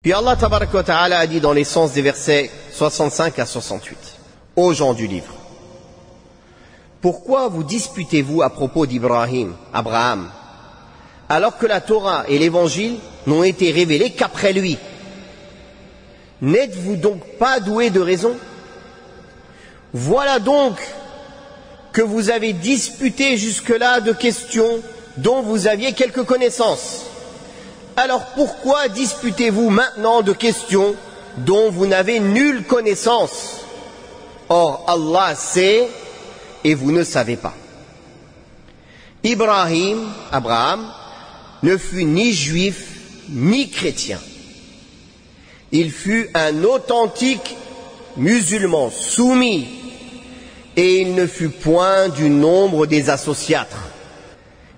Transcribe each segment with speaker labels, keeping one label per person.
Speaker 1: Puis Allah tabaraka wa ta'ala a dit dans les sens des versets 65 à 68, aux gens du livre, pourquoi vous disputez-vous à propos d'Ibrahim, Abraham, alors que la Torah et l'Évangile n'ont été révélés qu'après lui? N'êtes-vous donc pas doués de raison? Voilà donc que vous avez disputé jusque-là de questions dont vous aviez quelques connaissances. Alors pourquoi disputez-vous maintenant de questions dont vous n'avez nulle connaissance? Or Allah sait et vous ne savez pas. Abraham, ne fut ni juif ni chrétien. Il fut un authentique musulman soumis, et il ne fut point du nombre des associatres.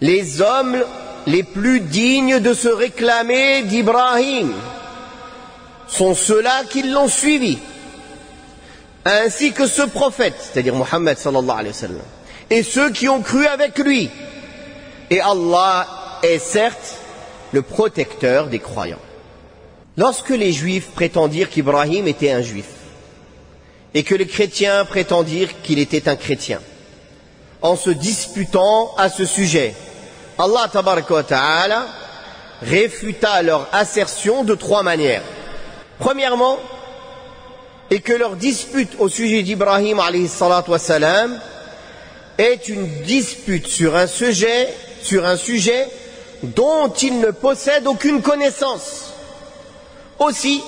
Speaker 1: Les hommes les plus dignes de se réclamer d'Ibrahim sont ceux-là qui l'ont suivi, ainsi que ce prophète, c'est-à-dire Muhammad sallallahu alayhi wa sallam, et ceux qui ont cru avec lui. Et Allah est certes le protecteur des croyants. Lorsque les juifs prétendirent qu'Ibrahim était un juif, et que les chrétiens prétendirent qu'il était un chrétien, en se disputant à ce sujet, Allah tabaraka wa ta'ala réfuta leur assertion de trois manières. Premièrement, et que leur dispute au sujet d'Ibrahim alayhi salatu wa salam est une dispute sur un sujet dont ils ne possèdent aucune connaissance. Aussi,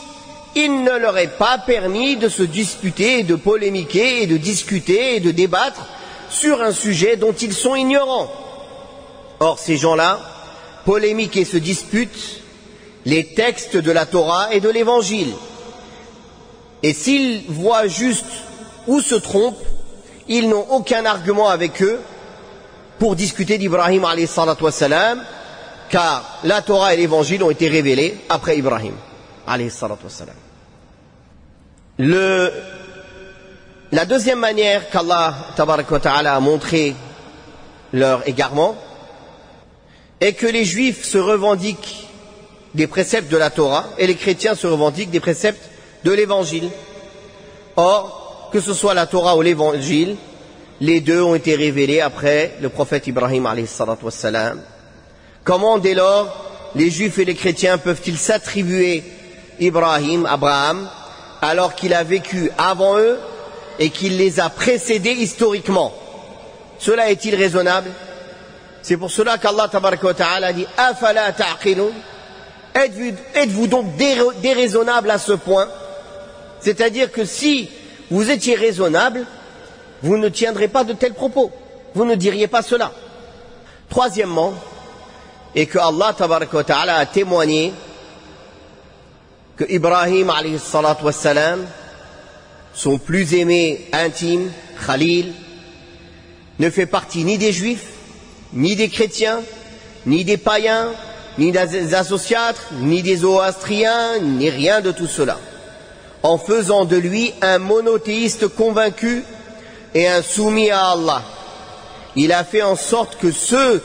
Speaker 1: il ne leur est pas permis de se disputer, et de polémiquer, et de discuter, et de débattre sur un sujet dont ils sont ignorants. Or, ces gens-là polémiquent et se disputent les textes de la Torah et de l'Évangile. Et s'ils voient juste ou se trompent, ils n'ont aucun argument avec eux pour discuter d'Ibrahim alayhi salatu wa salam, car la Torah et l'Évangile ont été révélés après Ibrahim alayhi salatu wa salam. La deuxième manière qu'Allah tabaraka wa ta'ala a montré leur égarement est que les juifs se revendiquent des préceptes de la Torah et les chrétiens se revendiquent des préceptes de l'Évangile. Or, que ce soit la Torah ou l'Évangile, les deux ont été révélés après le prophète Ibrahim alayhi salatu wa salam. Comment dès lors les juifs et les chrétiens peuvent-ils s'attribuer Abraham, alors qu'il a vécu avant eux et qu'il les a précédés historiquement? Cela est-il raisonnable? C'est pour cela qu'Allah tabaraka wa ta'ala dit Afala ta'qilun, êtes-vous donc déraisonnable à ce point? C'est-à-dire que si vous étiez raisonnable, vous ne tiendrez pas de tels propos, vous ne diriez pas cela. Troisièmement, et que Allah tabaraka wa ta'ala a témoigné que Ibrahim alayhi salatu wa salam, son plus aimé intime, Khalil, ne fait partie ni des juifs, ni des chrétiens, ni des païens, ni des associatres, ni des zoroastriens, ni rien de tout cela, en faisant de lui un monothéiste convaincu et un soumis à Allah. Il a fait en sorte que ceux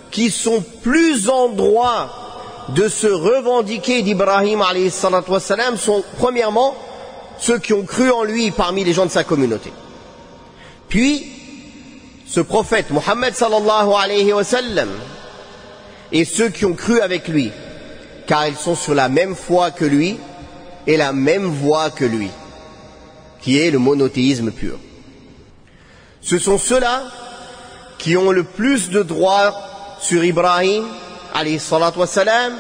Speaker 1: qui sont plus en droit de se revendiquer d'Ibrahim alayhi salatu wa salam sont premièrement ceux qui ont cru en lui parmi les gens de sa communauté. Puis, ce prophète Muhammad sallallahu alayhi wa sallam et ceux qui ont cru avec lui, car ils sont sur la même foi que lui et la même voie que lui, qui est le monothéisme pur. Ce sont ceux-là qui ont le plus de droits sur Ibrahim alayhi salatu wa salam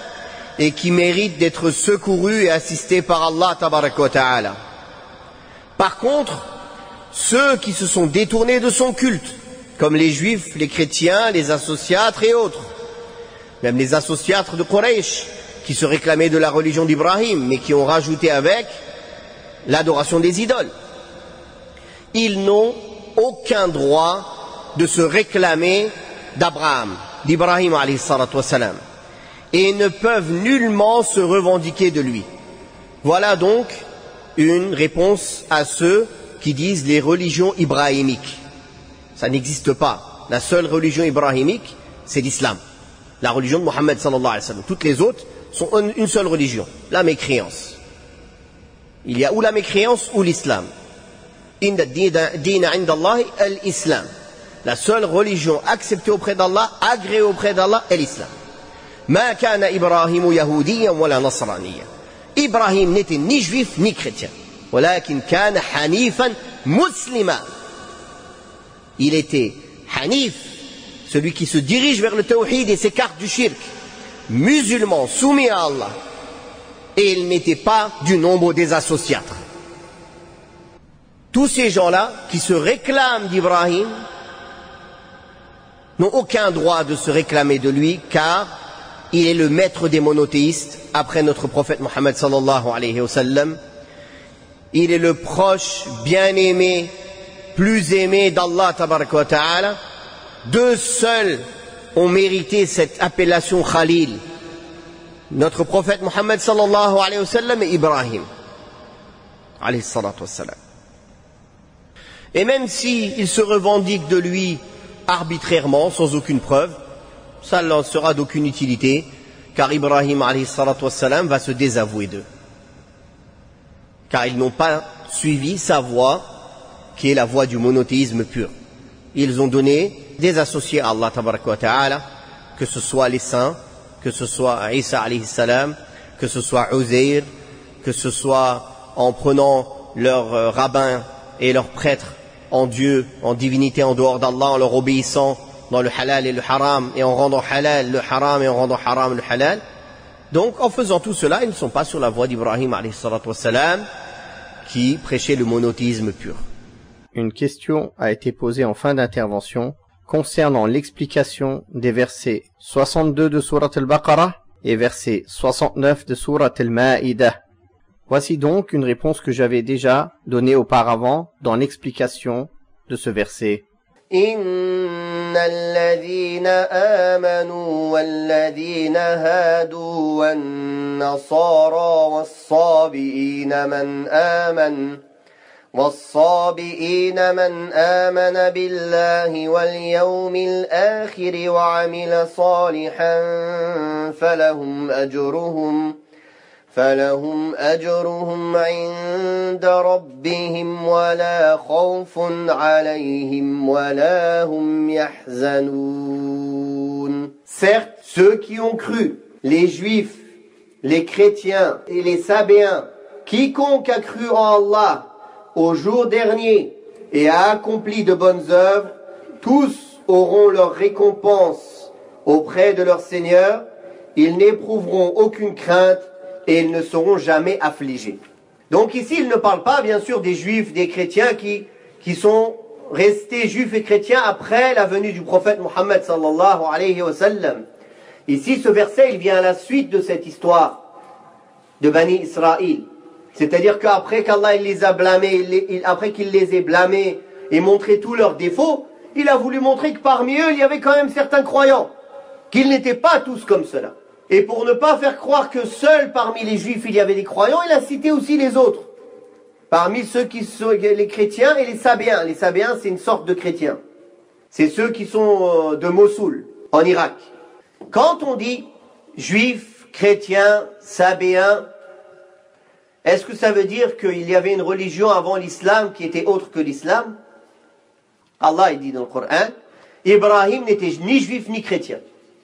Speaker 1: et qui méritent d'être secourus et assistés par Allah tabaraka wa ta'ala. Par contre, ceux qui se sont détournés de son culte, comme les juifs, les chrétiens, les associatres et autres, même les associatres de Quraysh, qui se réclamaient de la religion d'Ibrahim, mais qui ont rajouté avec l'adoration des idoles, ils n'ont aucun droit de se réclamer d'Ibrahim alayhi salatu wa salam, et ne peuvent nullement se revendiquer de lui. Voilà donc une réponse à ceux qui disent les religions ibrahimiques. Ça n'existe pas. La seule religion ibrahimique, c'est l'islam, la religion de Mohammed sallallahu alayhi wa sallam. Toutes les autres sont une seule religion, la mécréance. Il y a ou la mécréance ou l'islam. Inna ad-dina 'inda Allahi al-islam. La seule religion acceptée auprès d'Allah, agréée auprès d'Allah, est l'islam. Ma kana Ibrahim yahudiyan wala nasraniyan. Ibrahim n'était ni juif ni chrétien. Walakin kana hanifan muslima. Il était hanif, celui qui se dirige vers le tawhid et s'écarte du shirk, musulman, soumis à Allah. Et il n'était pas du nombre des associatres. Tous ces gens-là qui se réclament d'Ibrahim n'ont aucun droit de se réclamer de lui, car il est le maître des monothéistes après notre prophète Mohammed sallallahu alayhi wa sallam. Il est le proche, bien-aimé, plus aimé d'Allah tabaraka wa ta'ala. Deux seuls ont mérité cette appellation Khalil. Notre prophète Mohammed sallallahu alayhi wa sallam et Ibrahim alayhi salatu wa salam. Et même s'il se revendique de lui arbitrairement, sans aucune preuve, ça n'en sera d'aucune utilité, car Ibrahim alayhi salatu wa salam va se désavouer d'eux. Car ils n'ont pas suivi sa voie, qui est la voie du monothéisme pur. Ils ont donné des associés à Allah tabaraka wa ta'ala, que ce soit les saints, que ce soit Isa alayhi salam, que ce soit Uzair, que ce soit en prenant leurs rabbins et leurs prêtres en Dieu, en divinité en dehors d'Allah, en leur obéissant dans le halal et le haram, et en rendant halal le haram et en rendant haram le halal. Donc en faisant tout cela, ils ne sont pas sur la voie d'Ibrahim alayhi salatu wa salam, qui prêchait le monothéisme pur.
Speaker 2: Une question a été posée en fin d'intervention concernant l'explication des versets 62 de Surat al-Baqarah et verset 69 de Surat al-Ma'idah. Voici donc une réponse que j'avais déjà donnée auparavant dans l'explication de ce verset.
Speaker 1: إن الذين آمنوا والذين هادوا والنصارى والصابئين من آمن بالله واليوم الآخر وعمل صالحا فلهم أجرهم عند ربهم ولا خوف عليهم ولا هم يحزنون. Certes, ceux qui ont cru, les juifs, les chrétiens et les sabéens, quiconque a cru en Allah au jour dernier et a accompli de bonnes œuvres, tous auront leur récompense auprès de leur Seigneur, ils n'éprouveront aucune crainte et ils ne seront jamais affligés. Donc ici, il ne parle pas bien sûr des juifs, des chrétiens qui sont restés juifs et chrétiens après la venue du prophète Mohammed sallallahu alayhi wa sallam. Ici, ce verset, il vient à la suite de cette histoire de Bani Israël. C'est-à-dire qu'après qu'Allah les a blâmés, après qu'il les ait blâmés et montré tous leurs défauts, il a voulu montrer que parmi eux, il y avait quand même certains croyants, qu'ils n'étaient pas tous comme cela. Et pour ne pas faire croire que seuls parmi les juifs il y avait des croyants, il a cité aussi les autres. Parmi ceux qui sont les chrétiens et les sabéens. Les sabéens, c'est une sorte de chrétiens. C'est ceux qui sont de Mossoul, en Irak. Quand on dit juifs, chrétiens, sabéens, est-ce que ça veut dire qu'il y avait une religion avant l'islam qui était autre que l'islam? Allah il dit dans le Coran, Ibrahim n'était ni juif ni chrétien,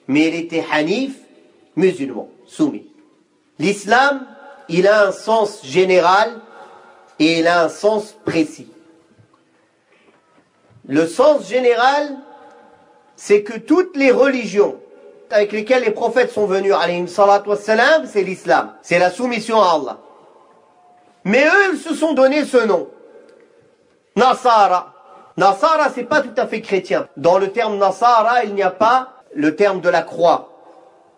Speaker 1: mais il était hanif, musulman, soumis. L'islam, il a un sens général et il a un sens précis. Le sens général, c'est que toutes les religions avec lesquelles les prophètes sont venus, alayhim salatu wassalam, c'est l'islam, c'est la soumission à Allah. Mais eux, ils se sont donné ce nom. Nasara. Nasara, c'est pas tout à fait chrétien. Dans le terme Nasara, il n'y a pas le terme de la croix,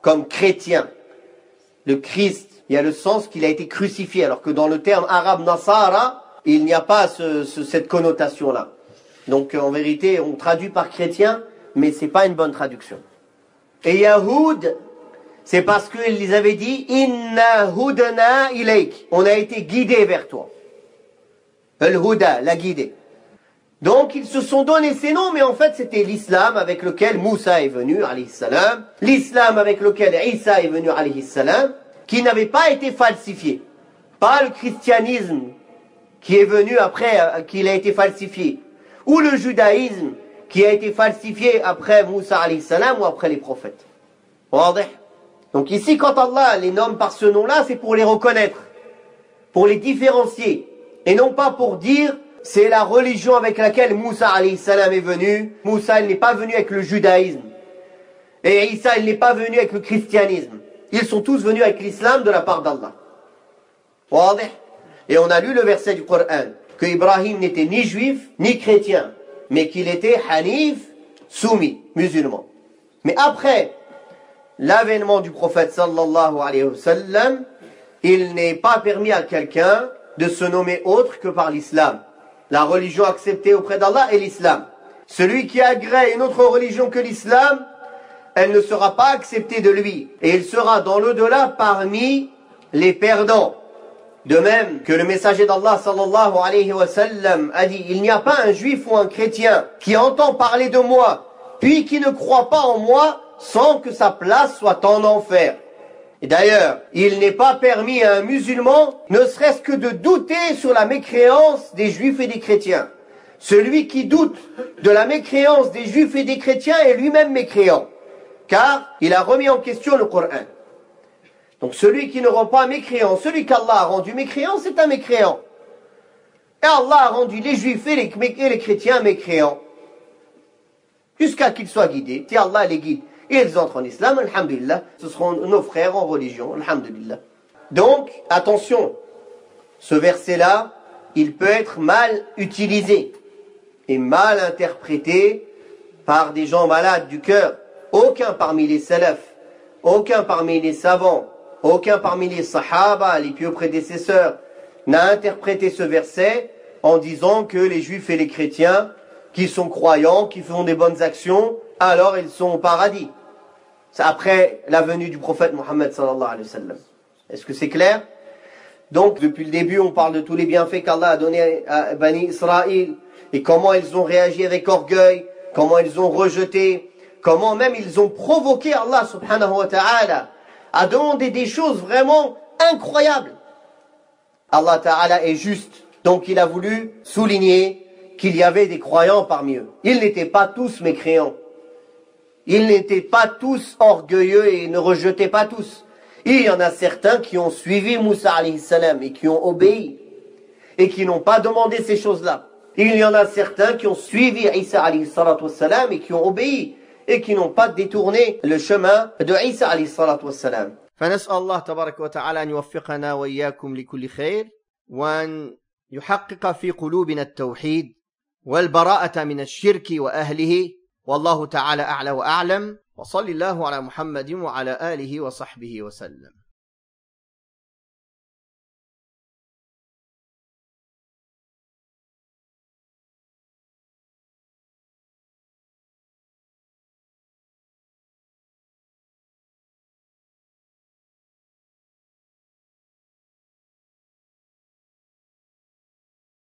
Speaker 1: comme chrétien. Le Christ, il y a le sens qu'il a été crucifié, alors que dans le terme arabe Nasara, il n'y a pas cette connotation-là. Donc en vérité, on traduit par chrétien, mais c'est pas une bonne traduction. Et Yahoud, c'est parce qu'ils avaient dit « Inna hudana ilayk » on a été guidé vers toi. Al-Huda, la guidée. Donc ils se sont donné ces noms, mais en fait c'était l'islam avec lequel Moussa est venu, alayhi salam, l'islam avec lequel Isa est venu, alayhi salam, qui n'avait pas été falsifié. Pas le christianisme qui est venu après qu'il a été falsifié. Ou le judaïsme qui a été falsifié après Moussa alayhi salam ou après les prophètes. Donc ici, quand Allah les nomme par ce nom-là, c'est pour les reconnaître, pour les différencier, et non pas pour dire c'est la religion avec laquelle Moussa alayhi salam est venu. Moussa, il n'est pas venu avec le judaïsme. Et Isa, il n'est pas venu avec le christianisme. Ils sont tous venus avec l'islam de la part d'Allah. Et on a lu le verset du Coran, que Ibrahim n'était ni juif, ni chrétien, mais qu'il était hanif, soumis, musulman. Mais après l'avènement du prophète sallallahu alayhi wa sallam, il n'est pas permis à quelqu'un de se nommer autre que par l'islam. La religion acceptée auprès d'Allah est l'islam. Celui qui agrée une autre religion que l'islam, elle ne sera pas acceptée de lui. Et il sera dans l'au-delà parmi les perdants. De même que le messager d'Allah sallallahu alayhi wa sallam a dit, il n'y a pas un juif ou un chrétien qui entend parler de moi, puis qui ne croit pas en moi, sans que sa place soit en enfer. Et d'ailleurs, il n'est pas permis à un musulman, ne serait-ce que de douter sur la mécréance des juifs et des chrétiens. Celui qui doute de la mécréance des juifs et des chrétiens est lui-même mécréant, car il a remis en question le Coran. Donc celui qui ne rend pas mécréant, celui qu'Allah a rendu mécréant, c'est un mécréant. Et Allah a rendu les juifs et les chrétiens mécréants, jusqu'à qu'ils soient guidés. Si Allah les guide et ils entrent en islam, alhamdulillah, ce seront nos frères en religion, alhamdulillah. Donc, attention, ce verset-là, il peut être mal utilisé et mal interprété par des gens malades du cœur. Aucun parmi les salafs, aucun parmi les savants, aucun parmi les sahaba, les pieux prédécesseurs, n'a interprété ce verset en disant que les juifs et les chrétiens qui sont croyants, qui font des bonnes actions, alors ils sont au paradis. C'est après la venue du prophète Mohammed sallallahu alayhi wa sallam. Est-ce que c'est clair? Donc, depuis le début, on parle de tous les bienfaits qu'Allah a donnés à Bani Israël, et comment ils ont réagi avec orgueil, comment ils ont rejeté, comment même ils ont provoqué Allah subhanahu wa ta'ala à demander des choses vraiment incroyables. Allah ta'ala est juste, donc il a voulu souligner qu'il y avait des croyants parmi eux. Ils n'étaient pas tous mécréants. Ils n'étaient pas tous orgueilleux et ne rejetaient pas tous. Il y en a certains qui ont suivi Moussa alayhi salam et qui ont obéi et qui n'ont pas demandé ces choses-là. Il y en a certains qui ont suivi Isa alayhi salam et qui ont obéi et qui n'ont pas détourné le chemin de Isa alayhi salam.
Speaker 2: فنسأل الله تبارك وتعالى أن يوفقنا وإياكم لكل خير وأن يحقق في قلوبنا التوحيد والبراءة من الشرك وأهله والله تعالى أعلى وأعلم وصلى الله على محمد وعلى آله وصحبه وسلم.